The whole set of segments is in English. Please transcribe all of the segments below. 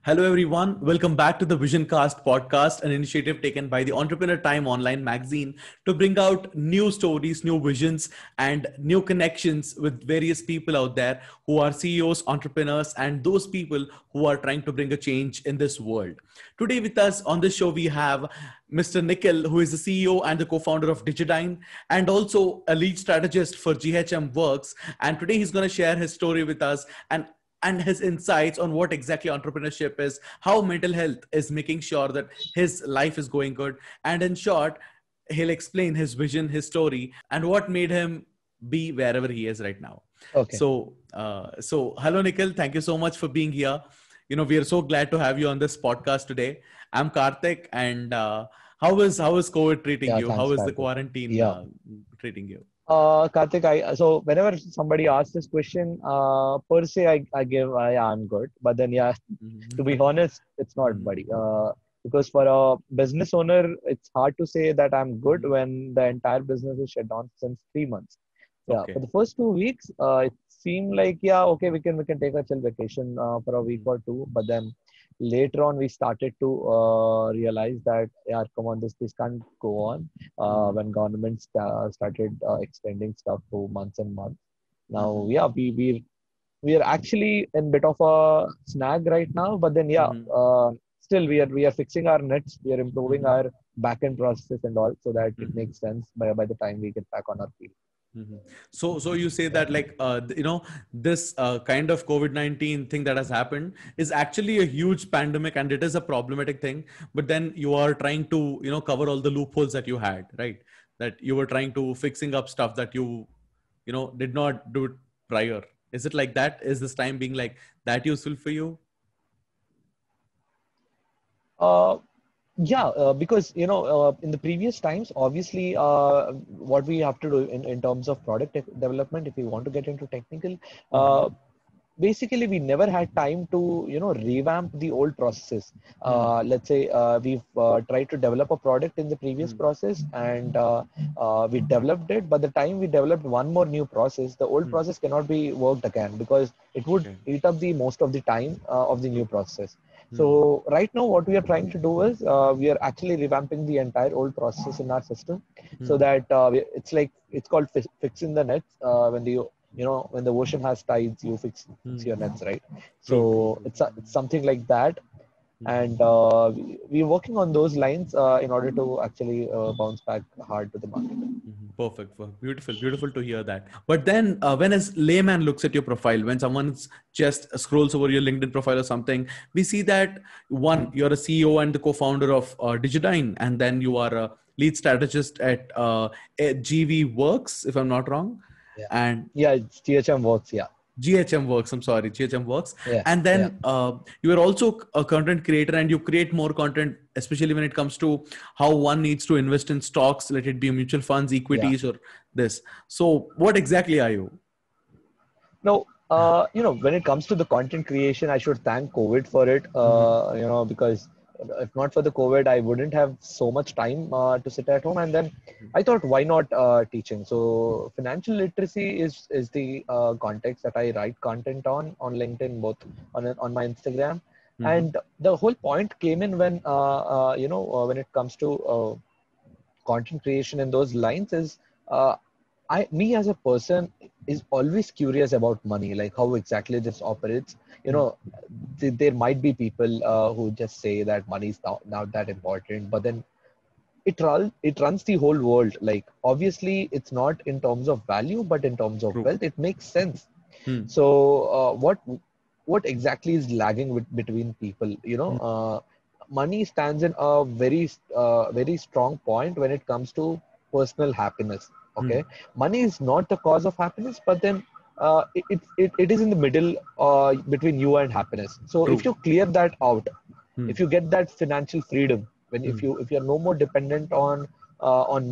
Hello, everyone. Welcome back to the Visioncast podcast, an initiative taken by the Entrepreneur Time online magazine to bring out new stories, new visions, and new connections with various people out there who are CEOs, entrepreneurs, and those people who are trying to bring a change in this world. Today, with us on this show, we have Mr. Nikhil, who is the CEO and the co founder of Digidine, and also a lead strategist for GHM Works. And today, he's going to share his story with us and his insights on what exactly entrepreneurship is, how mental health is making sure that his life is going good. And in short, he'll explain his vision, his story, and what made him be wherever he is right now. Okay. So hello, Nikhil. Thank you so much for being here. We are so glad to have you on this podcast today. I'm Karthik, and how is COVID treating Yeah, you? How thanks, is the Karthik. quarantine Yeah. treating you? Karthik, so whenever somebody asks this question, per se, I'm good. But then, yeah, to be honest, it's not, buddy. Because for a business owner, it's hard to say that I'm good when the entire business is shut down since 3 months. Yeah, for Okay. the first 2 weeks, it seemed like, yeah, okay, we can take a chill vacation for a week or two. But then later on, we started to realize that, yeah, come on, this can't go on. When government started extending stuff for months and months. Now, yeah, we are actually in bit of a snag right now, but then yeah, still we are fixing our nets, we are improving our backend processes and all, so that it makes sense by the time we get back on our feet. Mhm. So you say that this kind of COVID-19 thing that has happened is actually a huge pandemic and it is a problematic thing. But then you are trying to cover all the loopholes that you had, right? That you were trying to fixing up stuff that you did not do it prior. Is it like that? Is this time being like that useful for you? Uh, Yeah, because in the previous times, obviously, what we have to do in terms of development, if we want to get into technical, uh, basically we never had time to revamp the old processes. Let's say we've tried to develop a product in the previous process, and we developed it. But the time we developed one more new process, the old process cannot be worked again because it would Okay. eat up the most of the time of the new process. Hmm. So right now, what we are trying to do is we are actually revamping the entire old process in our system, so that it's called fixing the nets. When when the ocean has tides, you fix your nets, right? True, true, So true. it's something like that, and we're working on those lines in order to actually bounce back hard to the market. Perfect. Beautiful. Beautiful to hear that. But then when a layman looks at your profile, when someone's just scrolls over your LinkedIn profile or something, we see that one, you're a CEO and the co-founder of Digidine, and then you are a lead strategist at GV Works, if I'm not wrong. Yeah, And yeah, it's THM works. Yeah, GHM Works, I'm sorry, GHM Works. yeah, And yeah. then you are also a content creator and you create more content, especially when it comes to how one needs to invest in stocks, let it be mutual funds, Yeah. equities, or this. So, what exactly are you? No, when it comes to the content creation, I should thank COVID for it. Because if not for the COVID, I wouldn't have so much time to sit at home. And then I thought, why not teaching? So financial literacy is the context that I write content on LinkedIn, both on my Instagram. Mm-hmm. And the whole point came in when it comes to content creation in those lines is uh, me as a person is always curious about money, like how exactly this operates. You know, there might be people who just say that money is not that important, but then it runs the whole world. Like obviously, it's not in terms of value, but in terms of True. wealth, it makes sense. Hmm. So what exactly is lagging between people? Money stands in a very strong point when it comes to personal happiness. Hmm. Okay, money is not the cause of happiness, but then it is in the middle between you and happiness. So if True. you clear that out, Hmm. if you get that financial freedom, when Hmm. if you're no more dependent on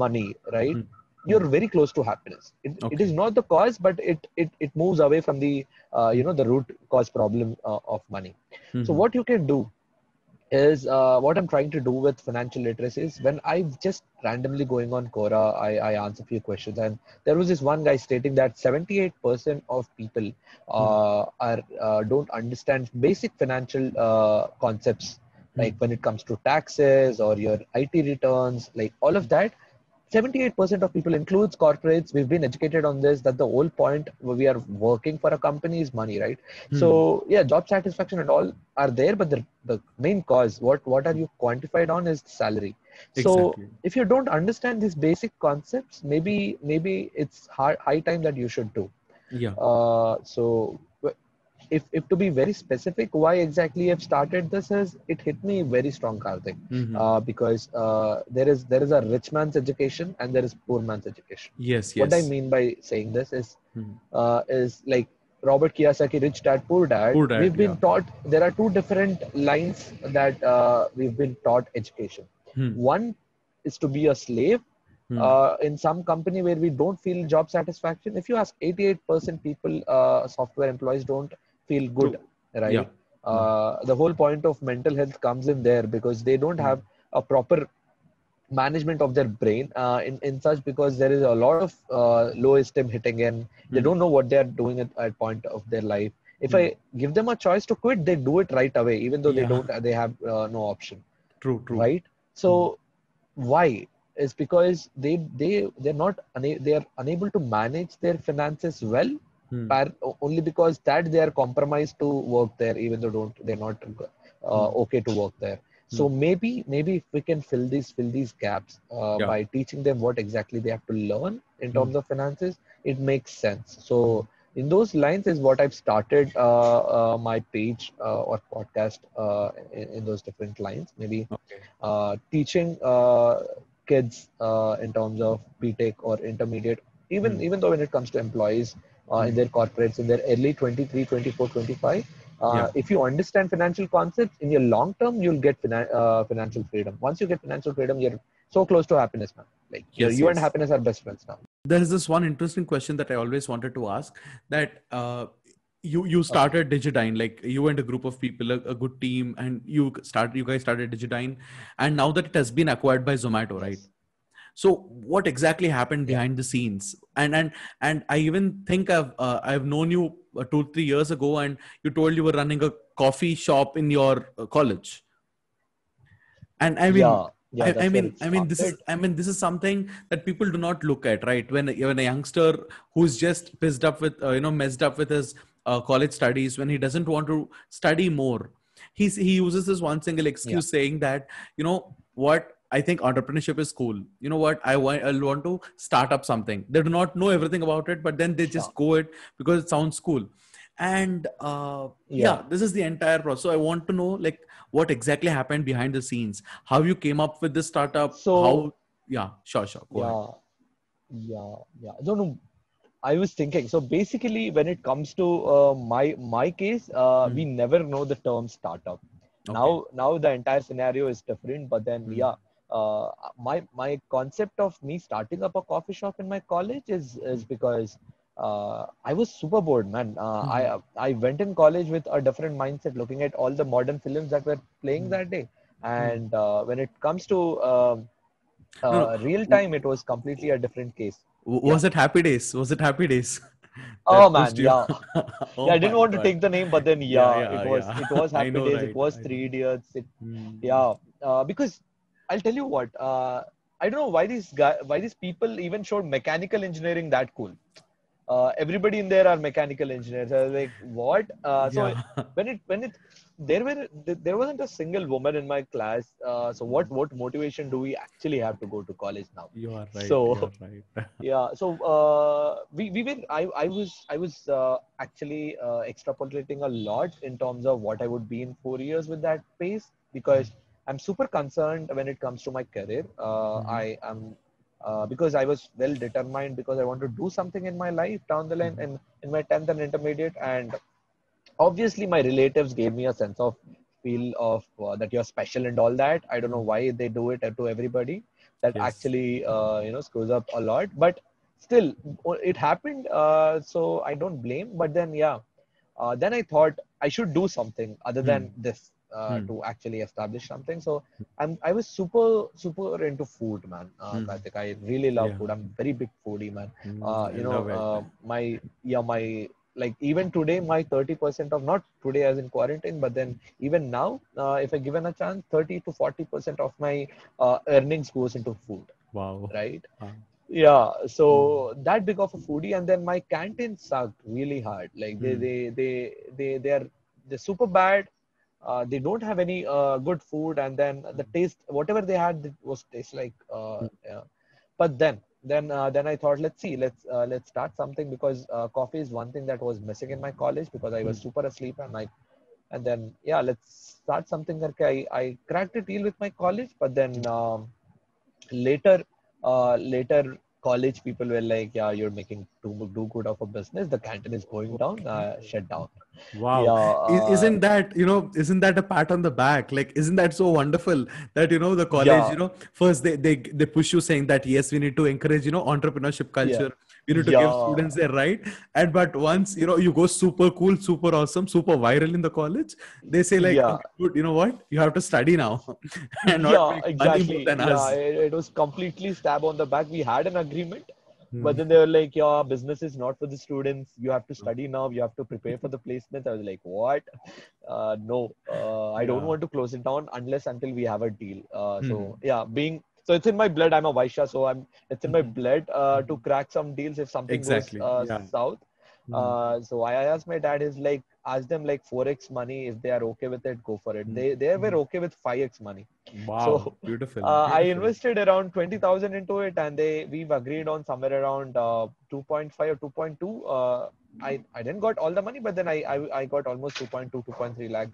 money, right? Hmm. Hmm. You're very close to happiness. It is Okay. not the cause, but it moves away from the Hmm. the root cause problem of money. So Hmm. what you can do is what I'm trying to do with financial literacy is when I just randomly going on Quora, I answer a few questions, and there was this one guy stating that 78% of people Hmm. are don't understand basic financial concepts, Hmm. like when it comes to taxes or your IT returns, like all of that. 78% of people includes corporates. We've been educated on this, that the whole point where we are working for a company is money, right? Hmm. So yeah, job satisfaction and all are there, but the main cause, what are you quantified on, is salary. So Exactly. if you don't understand these basic concepts, maybe it's high time that you should do. Yeah. So if to be very specific, why exactly I've started this is it hit me very strong, Karthik, Hmm. because there is a rich man's education and there is poor man's education. Yes. What I Yes. mean by saying this Hmm. is like Robert Kiyosaki, Rich Dad Poor Dad. Poor dad. We've Yeah. been taught there are two different lines that we've been taught education. Hmm. One is to be a slave Hmm. in some company where we don't feel job satisfaction. If you ask 88% people, software employees don't feel good, True. Yeah. right? Hmm. The whole point of mental health comes in there because they don't Hmm. have a proper management of their brain in such, because there is a lot of low esteem hitting in. They Hmm. don't know what they are doing at point of their life. If Hmm. I give them a choice to quit, they do it right away, even though Yeah. they have no option, True. True. right? Hmm. So why is because they are unable to manage their finances well, Hmm. only because that they are compromised to work there, even though don't they're not Hmm. okay to work there. So Hmm. maybe if we can fill these gaps Yeah. by teaching them what exactly they have to learn in Hmm. terms of finances, it makes sense. So in those lines is what I've started my page or podcast in those different lines. Maybe Okay. teaching kids in terms of BTech or intermediate, even Hmm. even though when it comes to employees in Hmm. their corporates in their early 23, 24, 25, Yeah. if you understand financial concepts in your long term, you'll get financial freedom. Once you get financial freedom, you're so close to happiness, man. Like Yes. you and Yes. happiness are best friends now. There is this one interesting question that I always wanted to ask, that you Okay. started Digidine, like you and a group of people, a good team, and you guys started Digidine, and now that it has been acquired by Zomato, right? Yes. So what exactly happened Yeah. behind the scenes? And I even think I've known you 2 3 years ago, and you told you were running a coffee shop in your college. And I mean, Yeah. Yeah. That's where it started. this is something that people do not look at, right? When a youngster who's just pissed up with messed up with his college studies, when he doesn't want to study more, he uses this one single Yeah. excuse, saying that, you know what, I think entrepreneurship is cool. You know what, I want to start up something. They do not know everything about it, but then they Yeah. just go it because it sounds cool. And Yeah. yeah, this is the entire process. So I want to know, like, what exactly happened behind the scenes, how you came up with this startup, So how. Yeah, sure, go ahead. yeah. Yeah. Yeah. No, no. I was thinking. So basically, when it comes to my case, we Hmm. never know the term startup. Okay. Now the entire scenario is different. But then, Hmm. yeah, my concept of me starting up a coffee shop in my college is because I was super bored, man. Hmm. I went in college with a different mindset, looking at all the modern films that were playing Hmm. that day, Hmm. and when it comes to No, no. real W- time, it was completely a different case. Yeah. was it Happy Days? Was it Happy Days Oh that pushed man, you? yeah. Yeah, Oh I didn't my want to God. take the name, but then Yeah, yeah, yeah, it was yeah. I Happy know, Days, it right? was I Three know. Idiots, Hmm. yeah. Because I'll tell you what, I don't know why these people even showed mechanical engineering that cool. Everybody in there are mechanical engineers. I was like, what? So Yeah. when it there wasn't a single woman in my class. So what motivation do we actually have to go to college now? You are right. You So are right. yeah, so we were I was actually extrapolating a lot in terms of what I would be in 4 years with that pace, because I'm super concerned when it comes to my career. Hmm. I am because I was well determined, because I want to do something in my life down the line, Hmm. and in my 10th and intermediate. And obviously my relatives gave me a sense of feel of that you're special and all that. I don't know Hmm. why they do it to everybody. That Yes. actually screws up a lot, but still it happened, so I don't blame. But then yeah, then I thought I should do something other than Hmm. this. to actually establish something. So I was super into food, man. Karthik, I really love Yeah. food. I'm very big foodie, man. I love it. My like even today, my 30% of, not today as in quarantine, but then even now, if I given a chance, 30 to 40% of my earnings goes into food, Wow. right? Wow. Yeah, Mm. so that big of a foodie, and then my canteen sucked really hard. Like Mm. they're super bad. They don't have any good food, and then the taste, whatever they had, it was taste like. Yeah. But then I thought, let's start something, because coffee is one thing that was missing in my college, because I was Mm. super asleep, and then yeah, let's start something. That I cracked a deal with my college, but then later later college people were like, yeah, you're making too good of a business, the canteen is going down, Okay. shut down. Wow. Yeah, Isn't that, isn't that a pat on the back? Like, isn't that so wonderful that, the college, yeah, first they push you saying that, yes, we need to encourage, entrepreneurship yeah, culture. We need to give yeah. students their right. And but once, you go super cool, super awesome, super viral in the college, they say like, Yeah, okay, good, you know what? You have to study now and not yeah, make money more exactly. than Yeah, us. it was completely stab on the back. We had an agreement, but Hmm. then they were like, yeah, business is not for the students. You have to study now. You have to prepare for the placement. I was like, what? No, I don't Yeah. want to close it down unless until we have a deal. So Hmm. yeah, so it's in my blood. I'm a Vaishya, so it's in my Hmm. blood to Hmm. crack some deals if something goes Exactly. Yeah. south. Hmm. So I asked my dad, is like, ask them like 4x money, if they are okay with it, go for it. Hmm. They were Hmm. okay with 5x money. Wow. So Beautiful. I Beautiful. invested around 20,000 into it, and we've agreed on somewhere around 2.5 or 2.2. I didn't got all the money, but then I got almost 2.2, 2.3 lakh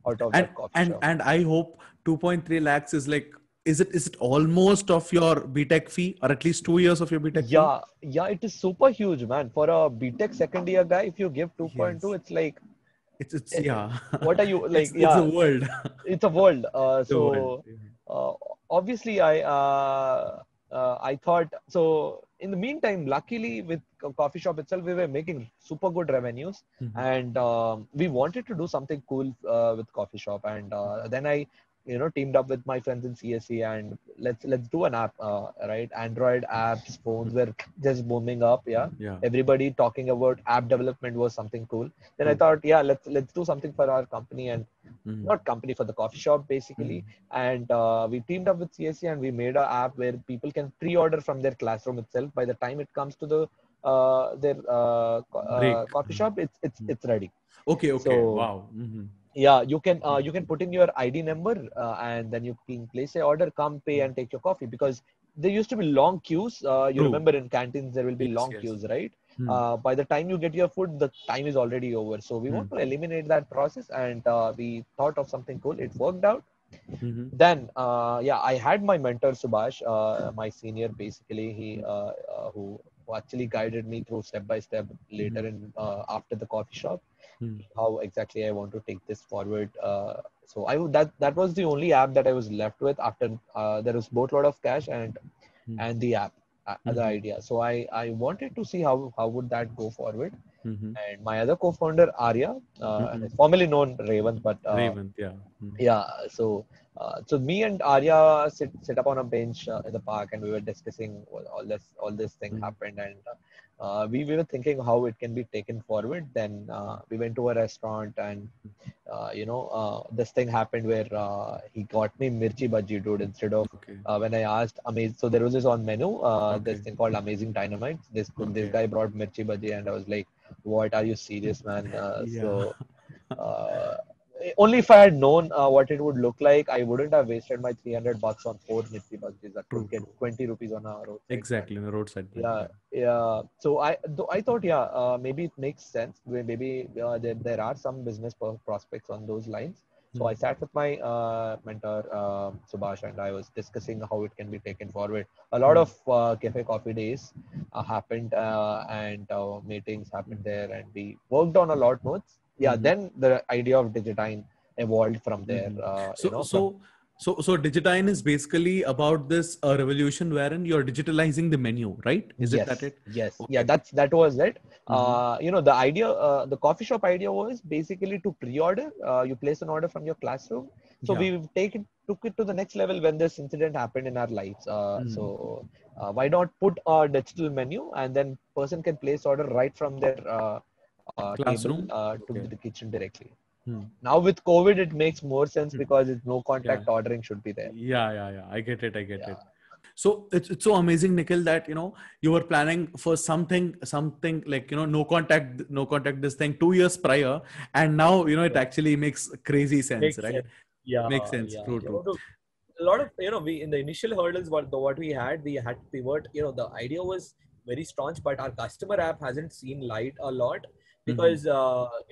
out of and that coffee and shop. and I hope 2.3 lakhs is like, is it almost of your BTech fee, or at least 2 years of your BTech fee? Yeah, it is super huge, man. For a BTech second year guy, if you give 2.2, Yes. it's like, It's eh, yeah. what are you like? It's a Yeah, world. it's a world. The world. So uh, obviously, I thought so. In the meantime, luckily with coffee shop itself, we were making super good revenues, Mhm. and we wanted to do something cool with coffee shop. And then I, teamed up with my friends in CSE, and let's do an app. Right, Android apps, phones were just booming up. Yeah, Yeah. everybody talking about app development was something cool. Then I True. thought, yeah, let's do something for our company, and Mhm. not company, for the coffee shop basically. Mhm. And we teamed up with CSE, and we made an app where people can pre-order from their classroom itself. By the time it comes to their Break. coffee shop, Mhm. it's ready. Okay. Okay. So Wow. Mhm. yeah, you can put in your ID number, and then you can place a order, come pay, Mhm. and take your coffee, because there used to be long queues. You True. remember in canteens there will be Yes. long Yes. queues, right? Hmm. By the time you get your food, the time is already over. So we want Hmm. to eliminate that process, and we thought of something cool. It worked out. Mhm. Then yeah, I had my mentor Subhash, my senior basically. He who actually guided me through step by step later Mhm. in after the coffee shop, Mhm. how exactly I want to take this forward. So that was the only app that I was left with after there was boatload of cash Mhm. and the app, the Mhm. idea. So I wanted to see how would that go forward. Mhm. And my other co-founder Arya, Mhm. formerly known Raven, but Raven. Yeah. Mhm. yeah, so me and Arya sit up on a bench in the park, and we were discussing all this thing Mhm. happened, and we were thinking how it can be taken forward. Then we went to a restaurant, and this thing happened where he got me mirchi bhaji, dude, instead of Okay. when I asked amazing. So there was this on menu, this Okay. thing called Amazing Dynamite. This Okay. guy brought mirchi bhaji, and I was like, "What? Are you serious, man?" Yeah. So. Uh, Only if I had known what it would look like, I wouldn't have wasted my 300 bucks on four mirchi bhajis that could True. get True. 20 rupees on a roadside stand. Exactly. In the roadside vendor. Yeah, Yeah. yeah. So I thought, yeah, maybe it makes sense. Maybe there are some business prospects on those lines. So I Mhm. sat with my mentor Subhash, and I was discussing how it can be taken forward. A lot Mhm. of cafe coffee days happened, and meetings happened Mhm. there, and we worked on a lot more. Yeah, Mhm. then the idea of Digitine evolved from there. Mhm. You So, know, from so, So Digitine is basically about this revolution wherein you're digitalizing the menu, right? Is it that Yes, it? yes, yeah. Okay. That was it. Mm-hmm. The idea, the coffee shop idea was basically to pre-order. You place an order from your classroom. So Yeah. we've took it to the next level when this incident happened in our lives. Mm. Why not put a digital menu and then person can place order right from their table Classroom. to Okay. the kitchen directly. Hmm. Now with COVID, it makes more sense Hmm. because it's no Yeah. contact ordering should be there. Yeah. I get it. I get Yeah. it. So it's so amazing, Nikhil, that you were planning for something like no contact this thing 2 years prior, and now it Yeah. actually makes crazy sense, Makes right? sense. Yeah, Makes sense. yeah. True, true. A lot of we in the initial hurdles what we had to pivot. The idea was very staunch, but our customer app hasn't seen light a lot Mm-hmm. because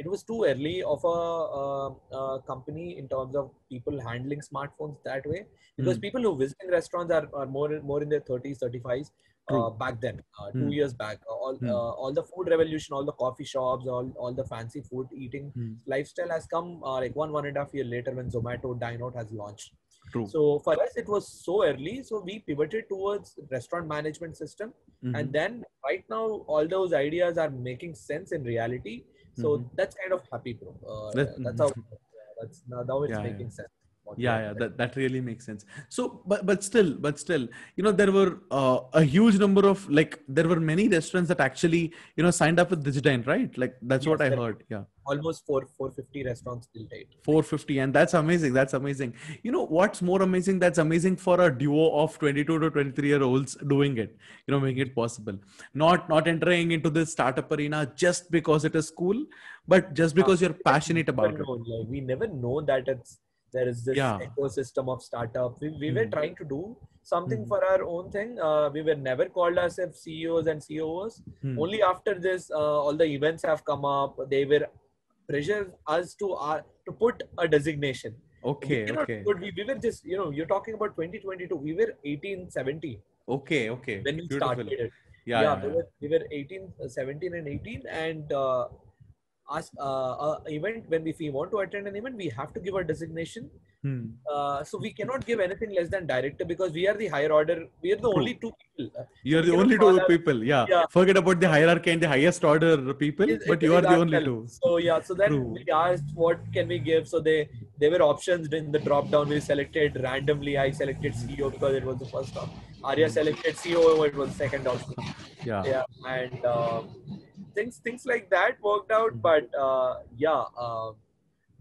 it was too early of a company in terms of people handling smartphones that way. Because Mm. people who visiting restaurants are more in their 30s, 35s. True. Back then, two Mm. years back, Mm. all the food revolution, all the coffee shops, all the fancy food eating Mm. lifestyle has come like one and a half year later when Zomato Dine Out has launched. True. So for us, it was so early. So we pivoted towards restaurant management system, Mm-hmm. and then right now all those ideas are making sense in reality. So Mm-hmm. that's kind of happy, bro. That, That's how. That's now it's yeah. making sense. What we Yeah, are yeah, doing. that really makes sense. So but still, there were a huge number of, like, there were many restaurants that actually signed up with Digitine, right? Like, that's what Yes, I there heard. Yeah. are almost 450 restaurants till date. 450, and that's amazing. That's amazing. What's more amazing? That's amazing for a duo of 22 to 23 year olds doing it, making it possible. Not entering into this startup arena just because it is cool, but just because you're passionate about it. We never know that there is this Yeah. ecosystem of startup. We were Hmm. trying to do something Hmm. for our own thing. We were never called ourselves CEOs and COOs. Hmm. Only after this, all the events have come up. They were pressure us to put a designation. We Okay. cannot Okay. put. We were just you're talking about 2022. We were 18, 17 Okay. Okay. when we Beautiful. started it. Yeah. Yeah, Yeah. we Yeah. were 18, 17 and 18, and ask event when if we want to attend an event, we have to give a designation. Hmm. So we cannot give anything less than director because we are the higher order. We are the True. only two people. So You're we the cannot only call two our, people. Yeah. yeah, Forget about the hierarchy and the highest order people, but you are is the only ourselves. two. So yeah, so then True. we asked what can we give. So they were options in the drop down. We selected randomly. I selected CEO because it was the first option. Arya selected COO. It was the second option. Yeah. Yeah, and things like that worked out. But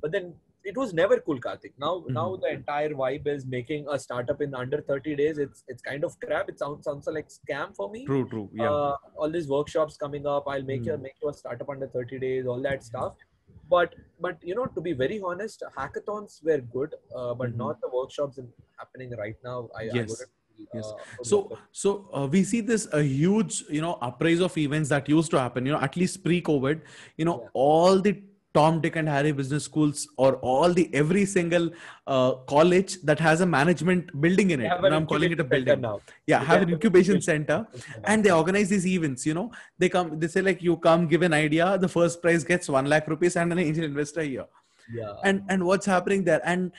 but then it was never cool, Karthik. Now the entire vibe is making a startup in under 30 days. It's kind of crap. It sounds like scam for me. True. True. Yeah. All these workshops coming up, I'll make you a startup under 30 days, all that stuff. But to be very honest, hackathons were good, but not the workshops happening right now. I Yes. wouldn't. Yes. Would So, love it. we see this a huge, uprise of events that used to happen, at least pre-COVID, all the Tom, Dick and Harry business schools, or every single college that has a management building in They it. have an I'm calling it a incubation center building. now. Yeah, They have an incubation center, center. and they organize these events. They say, like, you come, give an idea, the first prize gets 1 lakh rupees and an angel investor here. Yeah. And what's happening there? And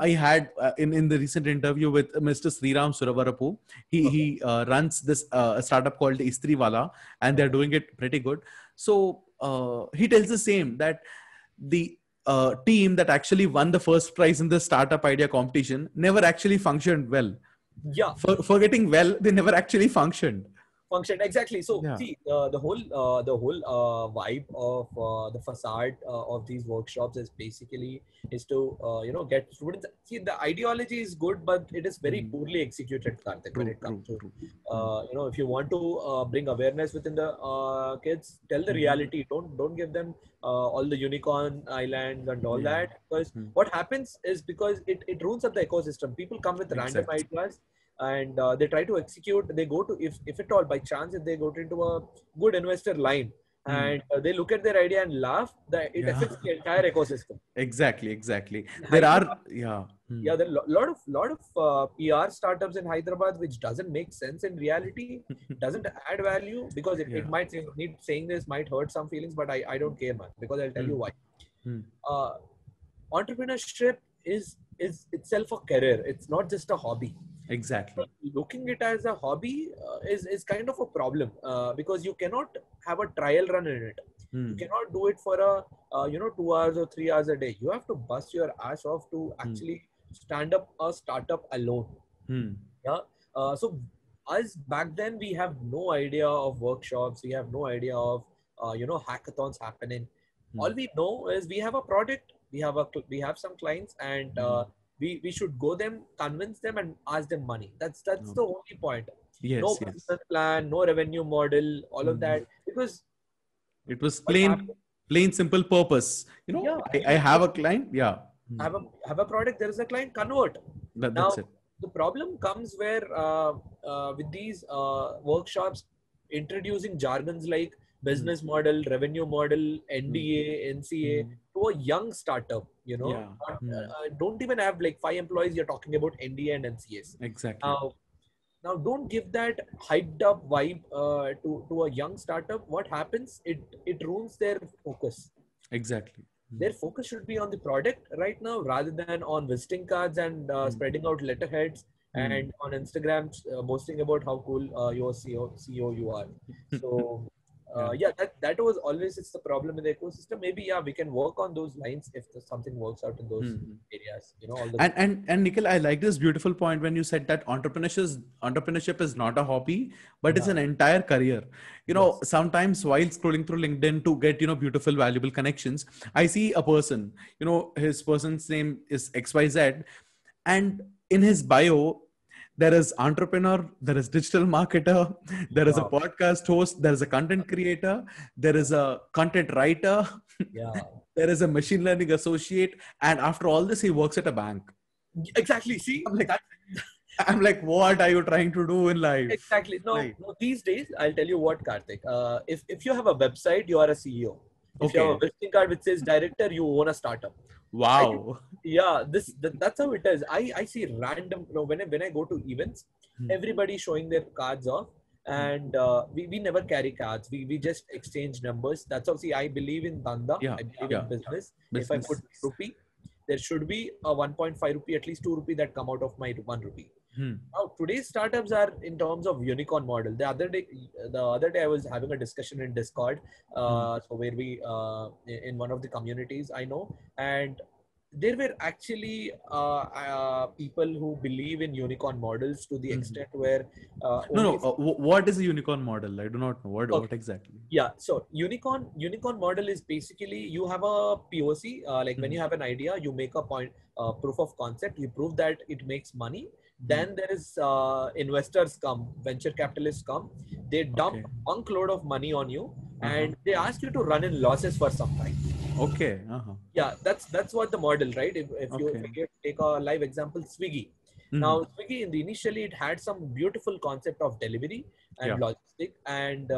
I had in the recent interview with Mr. Sriram Suravarapu. He runs this startup called Istriwala, and they're doing it pretty good. So he tells the same, that the team that actually won the first prize in the startup idea competition never actually functioned well. Yeah. Forgetting well, they never actually functioned. Function exactly. So Yeah. see, the whole vibe of the facade of these workshops is basically to get students. See, the ideology is good, but it is very poorly executed, Karthik, when it comes to if you want to bring awareness within the kids, tell the reality. Don't give them all the unicorn islands and all that, because what happens is, because it ruins up the ecosystem. People come with random ideas, and they try to execute. They go to, if at all by chance, if they go into a good investor line, and they look at their idea and laugh, that it affects the entire ecosystem. Exactly. There are there are lot of PR startups in Hyderabad which doesn't make sense in reality, doesn't add value, because it might saying this might hurt some feelings, but I don't care much, because I'll tell you why. Entrepreneurship is is itself a career. It's not just a hobby. Exactly. Looking it as a hobby is kind of a problem, because you cannot have a trial run in it. You cannot do it for a 2 hours or 3 hours a day. You have to bust your ass off to actually stand up a startup alone. Yeah. So us back then, we have no idea of workshops. We have no idea of hackathons happening. All we know is we have a product. We have some clients, and we should go them, convince them, and ask them money. That's the only point. Yes, No yes. business plan, no revenue model, all of that, because It was what happened- plain simple purpose. Yeah, I have a client. Yeah. have a product. There is a client, convert. Now That's it. the problem comes where with these workshops introducing jargons like business model, revenue model, NDA, NCA to a young startup, Yeah. don't even have like 5 employees. You're talking about NDA and NCAs. Exactly. Now don't give that hyped up vibe to a young startup. What happens? It ruins their focus. Exactly. Their focus should be on the product right now, rather than on visiting cards and spreading out letterheads and on Instagram boasting about how cool your CEO you are. So that was always, it's the problem in the ecosystem. Maybe we can work on those lines if something works out in those areas. All the and Nikhil, I like this beautiful point when you said that entrepreneurship is not a hobby, but it's an entire career. Sometimes while scrolling through LinkedIn to get beautiful, valuable connections, I see a person. His person's name is XYZ, and in his bio, there is entrepreneur, there is digital marketer, there is a podcast host, there is a content creator, there is a content writer, there is a machine learning associate, and after all this, he works at a bank. Exactly. See, I'm like, what are you trying to do in life? Exactly. No, these days, I'll tell you what, Karthik. If you have a website, you are a CEO. If you have a visiting card which says director, you own a startup. Wow. That's how it is. I see random, when I go to events, everybody showing their cards off, and we never carry cards. We just exchange numbers. That's how, see, I believe in Danda. I believe in business. If I put rupee, there should be a 1.5 rupee, at least 2 rupee that come out of my 1 rupee. Now, today's startups are in terms of unicorn model. The other day I was having a discussion in Discord, so where we in one of the communities I know, and there were actually people who believe in unicorn models to the extent where what is a unicorn model? I do not know what exactly. Yeah, so unicorn model is basically, you have a POC, like when you have an idea, you make a proof of concept, you prove that it makes money. Then there is investors come, venture capitalists come, they dump a bunk load of money on you, and they ask you to run in losses for some time. Okay. Yeah, that's what the model, right? If you take a live example, Swiggy. Now, Swiggy, initially it had some beautiful concept of delivery and logistic, and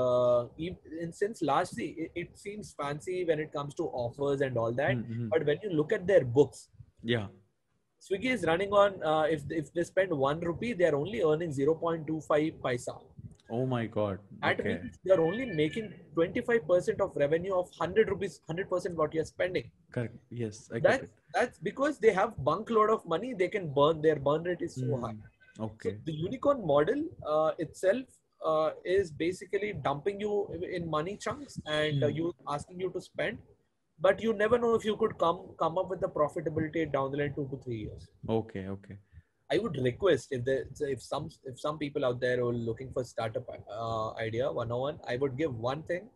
since largely it seems fancy when it comes to offers and all that. But when you look at their books, Swiggy is running on, if they spend 1 rupee, they are only earning 0.25 paisa. Oh my God. That means they are only making 25% of revenue of 100 rupees, 100% what you are spending. Correct. Yes. That's because they have bunk load of money. They can burn, their burn rate is so high. Okay. So the unicorn model itself is basically dumping you in money chunks and you asking you to spend. But you never know if you could come up with the profitability down the line 2 to 3 years. Okay. I would request if some people out there are looking for startup idea 101, I would give one thing: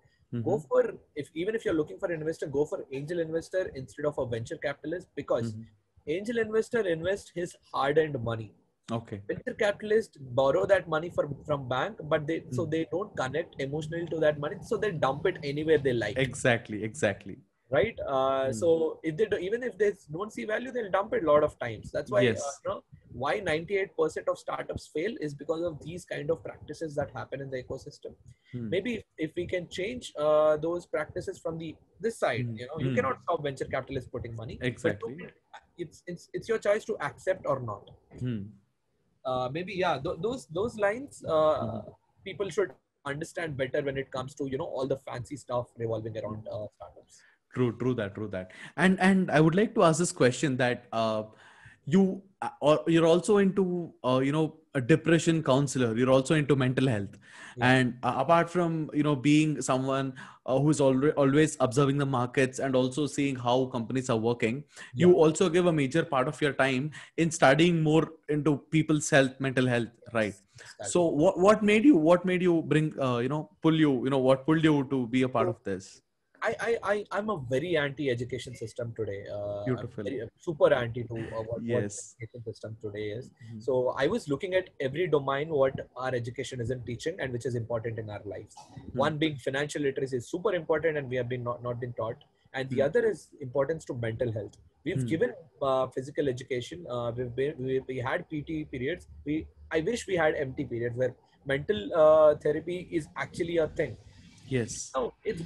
go for, even if you're looking for an investor, go for angel investor instead of a venture capitalist, because angel investor invests his hard-earned money. Okay. Venture capitalists borrow that money from bank, but they don't connect emotionally to that money, so they dump it anywhere they like. Exactly. Right. So if they even if they don't see value, they'll dump it a lot of times. That's why why 98% of startups fail is because of these kind of practices that happen in the ecosystem. Maybe if we can change those practices from this side, you cannot stop venture capitalists putting money. Exactly. But it's your choice to accept or not. Maybe those lines people should understand better when it comes to all the fancy stuff revolving around startups. True that. And I would like to ask this question that or you're also into a depression counselor, you're also into mental health. Yeah. And apart from being someone who's always observing the markets and also seeing how companies are working, Yeah. you also give a major part of your time in studying more into people's health, mental health, right? Yes, So exactly. what made you bring pull you what pulled you to be a part So of this? I'm a very anti-education system today. I'm Beautiful. very super anti to what Yes. education system today is. Mhm. So I was looking at every domain what our education isn't teaching and which is important in our lives. Hmm. One being financial literacy is super important and we have been not been taught. And the Hmm. other is importance to mental health. We've Hmm. given physical education. We had PT periods. I wish we had MT periods where mental therapy is actually a thing. Yes. No, it's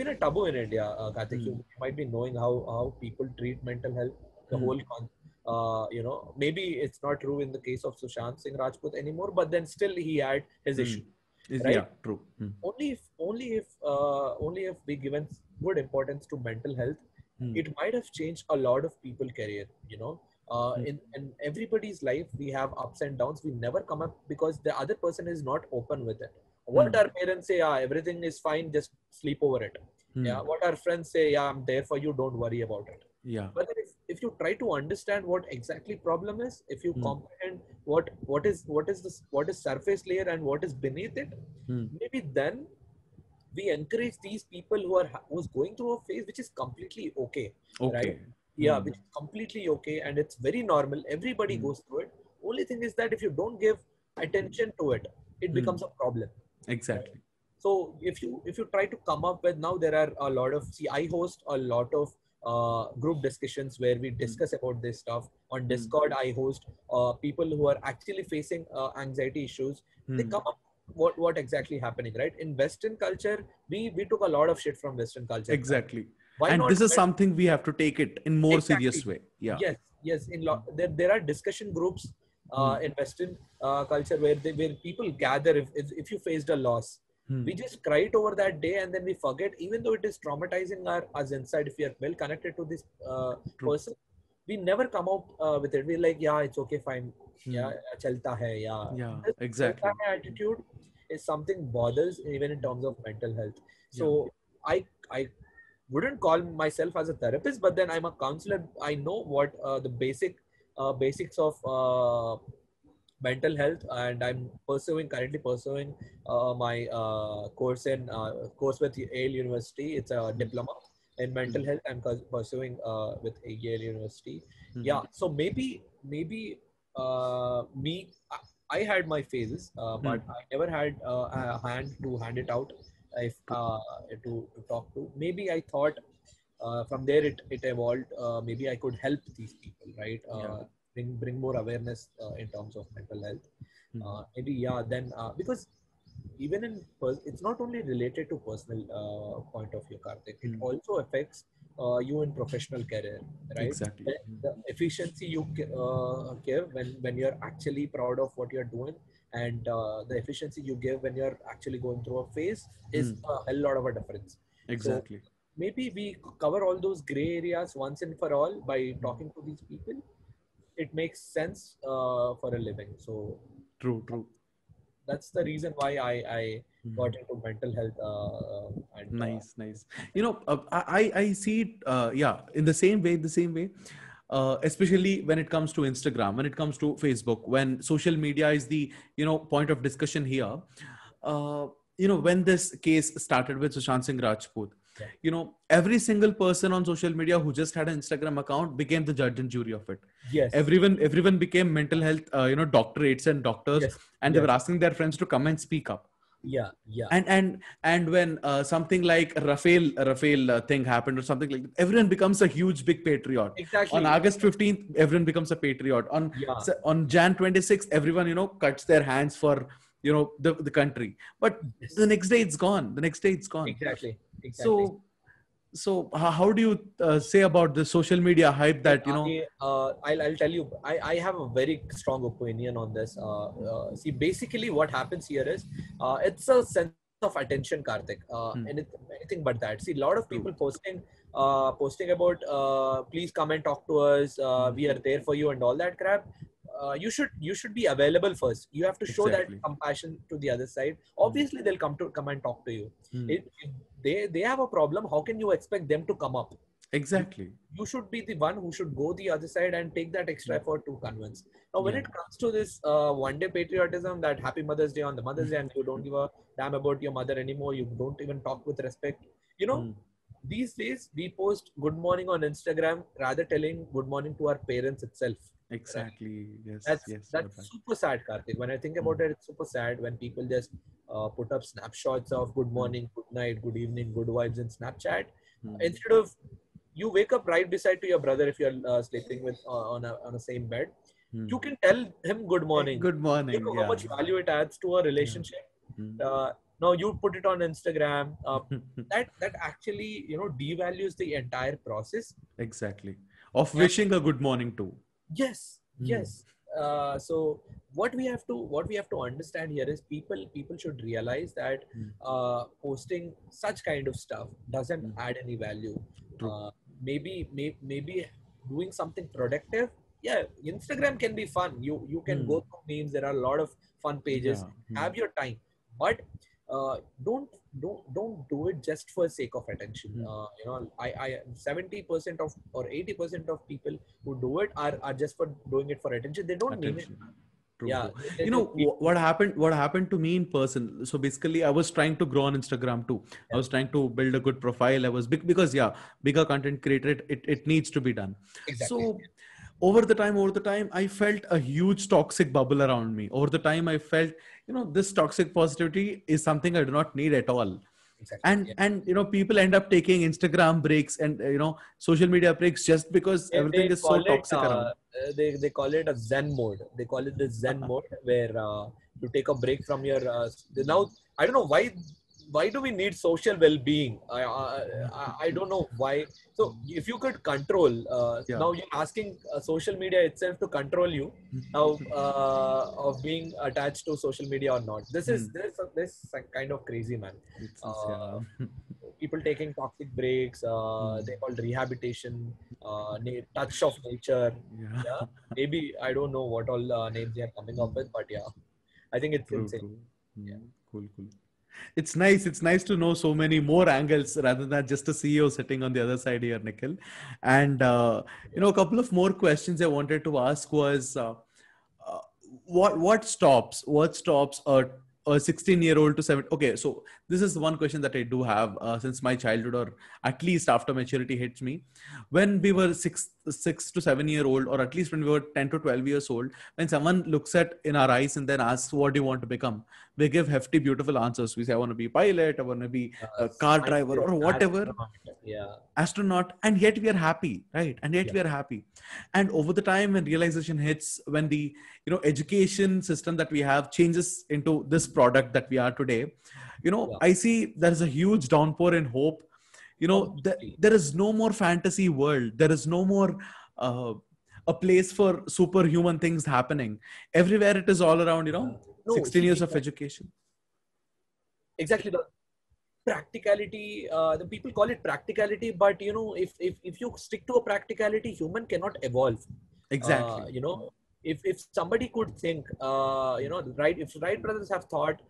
been a taboo in India, Karthik. Hmm. You might be knowing how people treat mental health. The Hmm. whole maybe it's not true in the case of Sushant Singh Rajput anymore, but then still he had his Hmm. issue, Yeah, right? true. Hmm. Only if we given good importance to mental health, Hmm. it might have changed a lot of people career. Hmm. In everybody's life we have ups and downs. We never come up because the other person is not open with it. What Hmm. our parents say, yeah, everything is fine, just sleep over it. Yeah, Hmm. what our friends say, yeah, I'm there for you, don't worry about it. Yeah. But then if you try to understand what exactly problem is, if you Hmm. comprehend what is surface layer and what is beneath it, Hmm. maybe then we encourage these people who's going through a phase which is completely okay, right? Okay. Yeah, Hmm. which is completely okay and it's very normal. Everybody Hmm. goes through it. Only thing is that if you don't give attention to it, it Hmm. becomes a problem, right? Exactly. So if you try to come up with, now there are a lot of, see, I host a lot of group discussions where we Hmm. discuss about this stuff on Hmm. Discord. I host people who are actually facing anxiety issues. They Hmm. come up what exactly happening, right? In Western culture, we took a lot of shit from Western culture. Exactly. Why And not this is something we have to take it in more exactly? serious way. Yeah. Yes, yes. There are discussion groups Hmm. in Western culture where people gather if you faced a loss. Hmm. We just cry it over that day and then we forget, even though it is traumatizing us inside. If we are well connected to this True. person, we never come out with it. We're like, yeah, it's okay, fine. Hmm. Yeah, chalta hai. Yeah, Yeah. this chalta Exactly. hai attitude is something bothers even in terms of mental health. Yeah. So I wouldn't call myself as a therapist, but then I'm a counselor. I know what the basics of mental health, and I'm currently pursuing my course with Yale University. It's a Hmm. diploma in Hmm. mental health. I'm pursuing with Yale University. Hmm. Yeah, so maybe me. I had my phases, Hmm. but I never had a hand to hand it out if True. to talk to. Maybe I thought from there it evolved. Maybe I could help these people, right? Yeah. Bring more awareness in terms of mental health. Hmm. Maybe yeah. Then because even it's not only related to personal point of view, Karthik. It Hmm. also affects you in professional career, right? Exactly. Hmm. The efficiency you give when you're actually proud of what you're doing, and the efficiency you give when you're actually going through a phase is Hmm. a hell lot of a difference. So Exactly. maybe we cover all those gray areas once and for all by Hmm. talking to these people. It makes sense for a living. So True. True. that's the reason why I Hmm. got into mental health and Nice, nice. I see it. Yeah, in the same way. The same way. Especially when it comes to Instagram, when it comes to Facebook, when social media is the point of discussion here. Uh, when this case started with Sushant Singh Rajput, yeah. Every single person on social media who just had an Instagram account became the judge and jury of it. Yes, Everyone became mental health, doctorates and doctors, yes, and they were yes, asking their friends to come and speak up. yeah, yeah, And when something like Rafael thing happened or something like that, everyone becomes a huge big patriot. On exactly, August 15th, everyone becomes a patriot. yeah, On Jan 26th, everyone cuts their hands for the country. But the yes, next day it's gone. The next day it's gone. exactly, exactly. So how do you say about the social media hype that I'll tell you, I have a very strong opinion on this. See, basically, what happens here is it's a sensitive of attention, Karthik. Hmm. Anything but that. See, a lot of True. people posting about please come and talk to us. We are there for you and all that crap. You should be available first. You have to show that Exactly. compassion to the other side. Hmm. Obviously, they'll come and talk to you. Hmm. If they have a problem, how can you expect them to come up? You, Exactly. you should be the one who should go the other side and take that extra effort to convince. Now, when Yeah. it comes to this one day patriotism, that Happy Mother's Day on the Mother's Day, and you don't give a damn about your mother anymore, you don't even talk with respect. You know, Hmm. these days we post good morning on Instagram rather telling good morning to our parents itself. Right? Exactly. Yes. That's Yes. You're that's right. super sad, Karthik. When I think Hmm. about it, it's super sad when people just put up snapshots of good Hmm. morning, good night, good evening, good vibes in Snapchat Hmm. instead of you wake up right beside to your brother if you're sleeping with on a same bed. Hmm. You can tell him good Hey, morning. good You morning. know how Yeah. much value it adds to a Yeah. relationship. Hmm. Now you put it on Instagram. That actually devalues the entire process. Exactly. Of And wishing a good morning too. yes, Hmm. yes. So what we have to understand here is people should realize that Hmm. posting such kind of stuff doesn't Hmm. add any value. True. Maybe doing something productive. Yeah, Instagram can be fun. You can Hmm. go through memes. There are a lot of fun pages. Yeah. Hmm. Have your time, but uh, don't don't do it just for sake of attention. Hmm. I 70% of or 80% of people who do it are just for doing it for attention. They don't mean it. Attention. True, Yeah, true. they, You they know feel, what happened to me in person. So basically, I was trying to grow on Instagram too. I yeah, was trying to build a good profile. I was because yeah, bigger content creator. It needs to be done. exactly. So over the time, I felt a huge toxic bubble around me. Over the time, I felt this toxic positivity is something I do not need at all. Exactly. And Yeah. people end up taking Instagram breaks and social media breaks just because They everything is so call it toxic around. they call it a Zen mode. They call it the Zen mode where you take a break from your now. I don't know why do we need social well-being? I don't know why. So if you could control Yeah. now you're asking social media itself to control you now of being attached to social media or not. This Hmm. is this kind of crazy, man. It's Uh, yeah. People taking toxic breaks, Hmm. they call rehabilitation, touch of nature. Yeah. Yeah, maybe I don't know what all names they are coming up Hmm. with, but yeah, I think it's True, insane. true. Yeah, Hmm. Cool, cool. It's nice. It's nice to know so many more angles rather than just a CEO sitting on the other side here, Nikhil. And yeah. a couple of more questions I wanted to ask was, uh, what stops a 16-year-old to 7? Okay, so this is one question that I do have since my childhood, or at least after maturity hits me. When we were 6 to 7 year old, or at least when we were 10 to 12 years old, when someone looks at in our eyes and then asks, what do you want to become? We give hefty, beautiful answers. We say, I want to be a pilot, I want to be a car driver, or Scientist, whatever, astronaut. Yeah, astronaut, and yet we are happy, right? And yet yeah, we are happy. And over the time, when realization hits, when the education system that we have changes into this product that we are today, yeah. I see there's a huge downpour in hope. Obviously, There is no more fantasy world. There is no more uh, a place for superhuman things happening. Everywhere it is all around, no. 16 See, years of education. exactly the practicality. The people call it practicality, but if you stick to a practicality, human cannot evolve. Exactly. If somebody could think, right, if Wright brothers have thought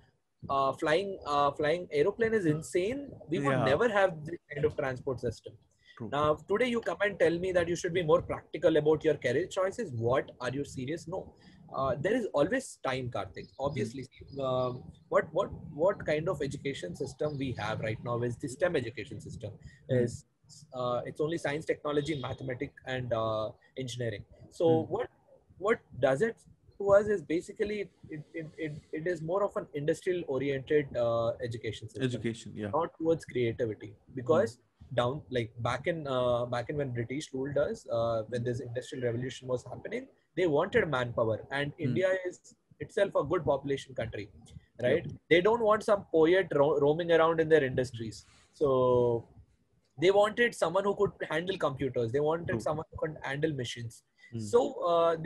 flying aeroplane is insane, we would Yeah, never have this kind of transport system. true. Now, today you come and tell me that you should be more practical about your career choices. What? Are you serious? No. There is always time, Karthik. Hmm. Obviously, what kind of education system we have right now is the STEM education system. Hmm. Is It's only science, technology, mathematics, and engineering. Hmm. So what does it to us is basically it is more of an industrial oriented education system, Education. Yeah. not towards creativity, Hmm. because down like back in when British ruled us, when this industrial revolution was happening, they wanted manpower, and Hmm. India is itself a good population country, Yep. right? They don't want some poet roaming around in their industries. So they wanted someone who could handle computers. They wanted True. someone who could handle machines. Hmm. So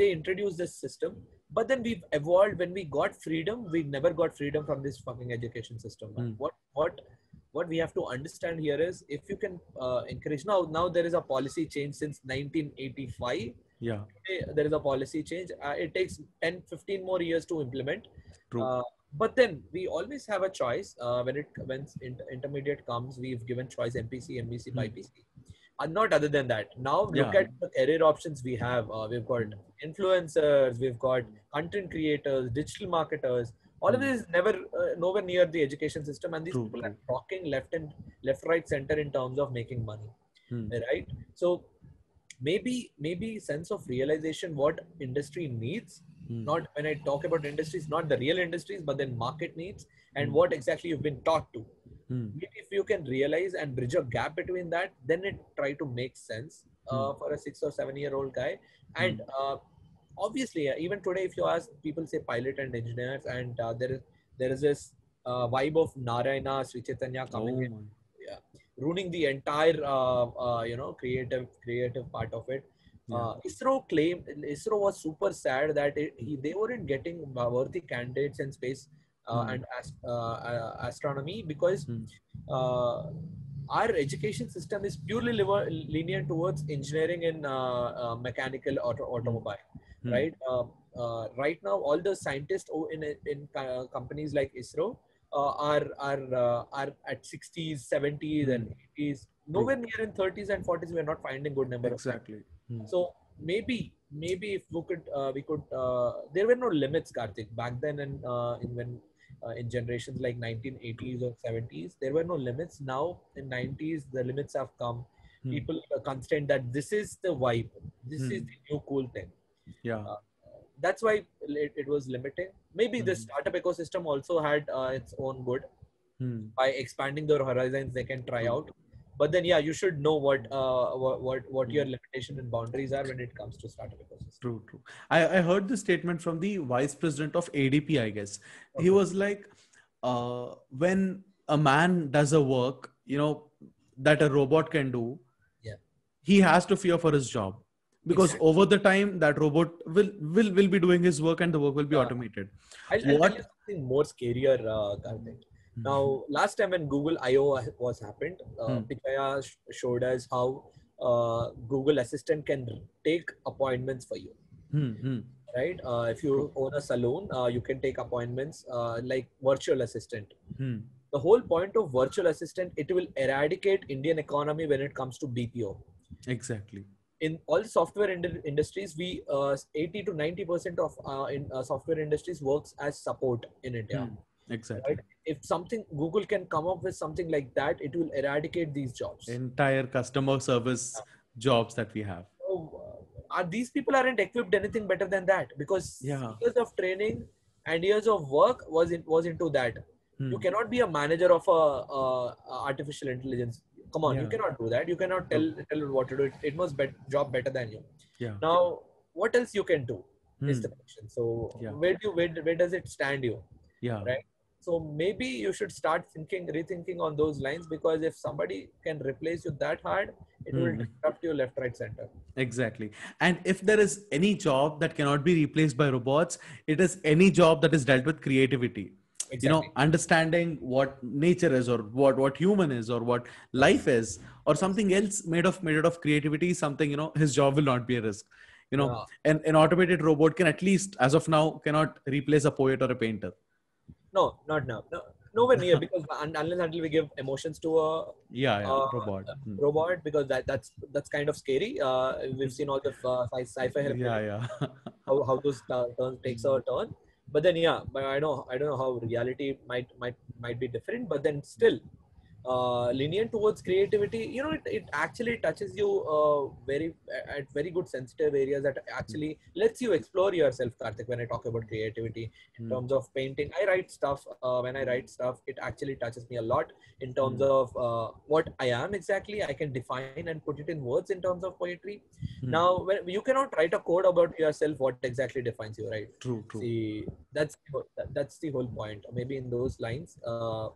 they introduced this system But then we've evolved. When we got freedom, we never got freedom from this fucking education system. Man. What we have to understand here is, if you can encourage, now there is a policy change since 1985. Yeah. There is a policy change. It takes 10-15 more years to implement. True. But then we always have a choice. When intermediate comes, we've given choice MPC, MBC, BIPC. Not other than that. Now look at the career options we have. We've got influencers, we've got content creators, digital marketers. All of this is nowhere near the education system, and these people are talking left, right, center in terms of making money, right? So maybe sense of realization what industry needs. Not when I talk about industries, not the real industries, but then market needs and what exactly you've been taught to. Maybe if you can realize and bridge a gap between that, then it try to make sense for a 6 or 7 year old guy. And obviously, even today, if you ask people, say pilot and engineers, and there is this vibe of Narayana, Sri Chaitanya coming in, ruining the entire creative part of it. ISRO was super sad that they weren't getting worthy candidates in space and astronomy, because our education system is purely linear towards engineering and mechanical automobile, right? Right now, all the scientists in companies like ISRO are at 60s, 70s, and 80s. Nowhere near in 30s and 40s. We are not finding good number. Exactly. So maybe if we could there were no limits, Karthik, back then, and in generations like 1980s or 70s, there were no limits. Now in 90s, the limits have come. People are constrained that this is the vibe, this is the new cool thing. That's why it was limiting. Maybe the startup ecosystem also had its own good. By expanding their horizons, they can try out. But then, yeah, you should know what your limitation and boundaries are when it comes to startup ecosystem. True. I heard this statement from the vice president of ADP, I guess. He was like, when a man does a work, that a robot can do, he has to fear for his job. Because over the time, that robot will be doing his work and the work will be automated. I'll tell you something more scarier, Karthik. Now, last time when Google I/O was happened, Pichaya showed us how Google Assistant can take appointments for you. Right? If you own a salon, you can take appointments like virtual assistant. The whole point of virtual assistant, it will eradicate Indian economy when it comes to BPO. Exactly. In all software industries, we 80 to 90% of in software industries works as support in India. Exactly. Right? If Google can come up with something like that, it will eradicate these jobs. Entire customer service jobs that we have. So, these people aren't equipped anything better than that, because years of training and years of work was into that. You cannot be a manager of artificial intelligence. Come on, you cannot do that. You cannot tell it what to do. It must job better than you. Now, what else you can do is the question. So where does it stand you? Right. So maybe you should start rethinking on those lines, because if somebody can replace you that hard, it will disrupt you left, right, center. Exactly. And if there is any job that cannot be replaced by robots, it is any job that is dealt with creativity. Exactly. Understanding what nature is, or what human is, or what life is, or something else made out of creativity, something, his job will not be a risk. An automated robot can, at least as of now, cannot replace a poet or a painter. No, not now. No, nowhere near, because until we give emotions to a robot, because that's kind of scary. We've seen all the sci-fi how those turns takes a turn. But then but I don't know how reality might be different. But then still, lenient towards creativity, it actually touches you at very good sensitive areas that actually lets you explore yourself, Karthik. When I talk about creativity in terms of painting, I write stuff. When I write stuff, it actually touches me a lot in terms of what I am exactly. I can define and put it in words in terms of poetry. Now, when you cannot write a code about yourself, what exactly defines you, right? True. See, that's the whole point. Maybe in those lines,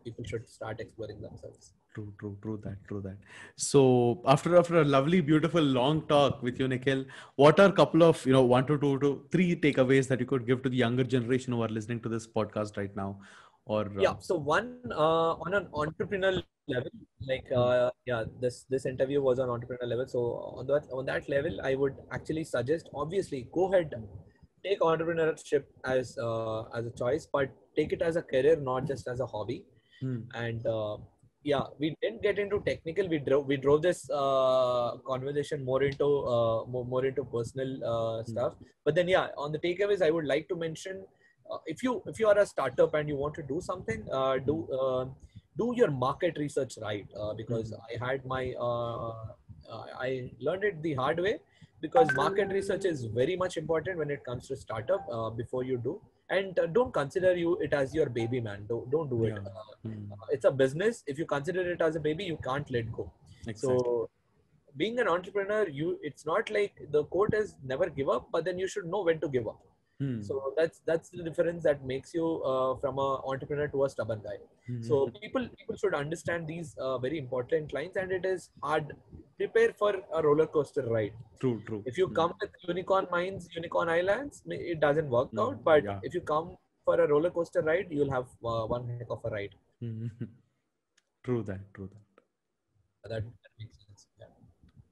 people should start exploring themselves. True that, true that. So after a lovely, beautiful, long talk with you, Nikhil, what are a couple of, one to two to three takeaways that you could give to the younger generation who are listening to this podcast right now? Or Yeah. So one on an entrepreneurial level, like yeah, this interview was on entrepreneurial level. So on that level, I would actually suggest, obviously, go ahead, take entrepreneurship as a choice, but take it as a career, not just as a hobby. hmm, And yeah, we didn't get into technical. We drove this conversation more into personal hmm, stuff. But then yeah, on the takeaways, I would like to mention, if you are a startup and you want to do something, do your market research right, because hmm, I learned it the hard way, because market research is very much important when it comes to startup, before you do. And don't consider it as your baby, man. Don't do it. yeah, hmm, It's a business. If you consider it as a baby, you can't let go. exactly. So being an entrepreneur, it's not like the quote is never give up, but then you should know when to give up. Hmm, So that's the difference that makes you from a entrepreneur to a stubborn guy. hmm, So people should understand these very important lines, and it is hard. Prepare for a roller coaster ride. true. If you Hmm, come with unicorn minds, unicorn islands, it doesn't work hmm, out. But yeah. if you come for a roller coaster ride, you'll have one heck of a ride. Hmm, true that. That makes sense. Yeah.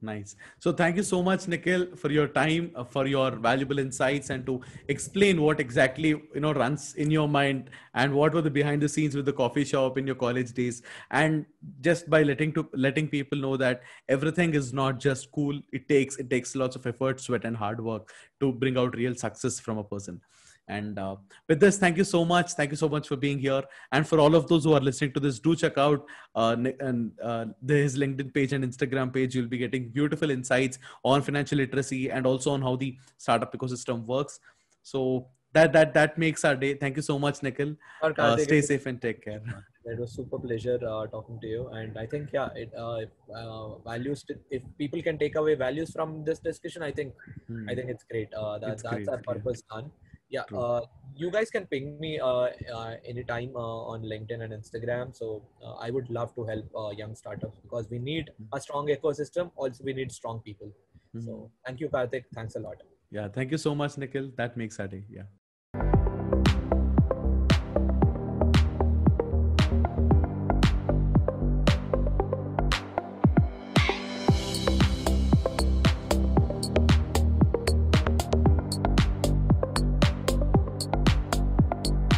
Nice. So thank you so much, Nikhil, for your time, for your valuable insights, and to explain what exactly runs in your mind and what were the behind the scenes with the coffee shop in your college days. And just by letting people know that everything is not just cool. It takes lots of effort, sweat, and hard work to bring out real success from a person. And with this, thank you so much. Thank you so much for being here. And for all of those who are listening to this, do check out his LinkedIn page and Instagram page. You'll be getting beautiful insights on financial literacy and also on how the startup ecosystem works. So that makes our day. Thank you so much, Nikhil. Or Karthik, Stay safe and take care. it was super pleasure talking to you. And I think yeah, if people can take away values from this discussion, I think it's great. It's That's great. our Yeah, purpose done. Yeah. true. You guys can ping me anytime on LinkedIn and Instagram. So I would love to help young startups, because we need a strong ecosystem. Also, we need strong people. Mhm. So thank you, Karthik. Thanks a lot. Yeah, thank you so much, Nikhil. That makes our day. Yeah.